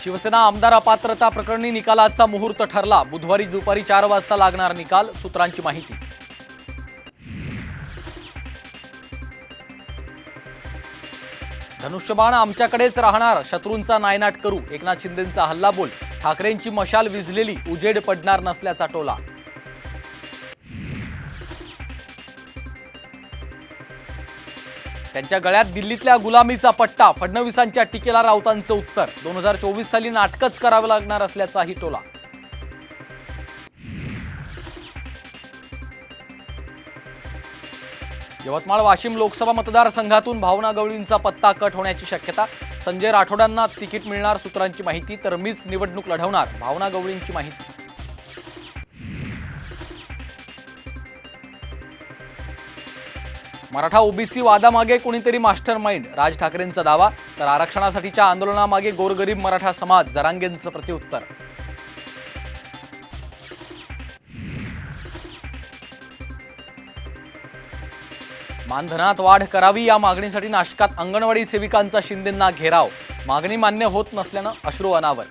शिवसेना आमदार अपात्रता प्रकरणी निकालाचा मुहूर्त ठरला। बुधवारी दुपारी 4 वाजता लागणार निकाल, सूत्रांची माहिती। धनुष्यबाण आमच्याकडेच राहणार, शत्रूंचा नायनाट करू, एकनाथ शिंदेंचा हल्लाबोल। ठाकरेंची मशाल विझलेली, उजेड पडणार नसल्याचा टोला। त्यांच्या गळ्यात दिल्लीतल्या गुलामीचा पट्टा, फडणवीसांच्या टीकेला राऊतांचं उत्तर। 2024 साली नाटकच करावं लागणार असल्याचाही टोला। यवतमाळ वाशिम लोकसभा मतदारसंघातून भावना गवळींचा पत्ता कट होण्याची शक्यता। संजय राठोडांना तिकीट मिळणार, सूत्रांची माहिती, तर मीच निवडणूक लढवणार, भावना गवळींची माहिती। मराठा ओबीसी वादामागे कोणीतरी मास्टर माइंड, राज ठाकरेंचा दावा, तर आरक्षणासाठीच्या आंदोलनामागे गोरगरीब मराठा समाज, जरांगेंचं प्रत्युत्तर। मानधनात वाढ करावी या मागणीसाठी नाशकात अंगणवाडी सेविकांचा शिंदेंना घेराव। मागणी मान्य होत नसल्यानं अश्रू अनावर।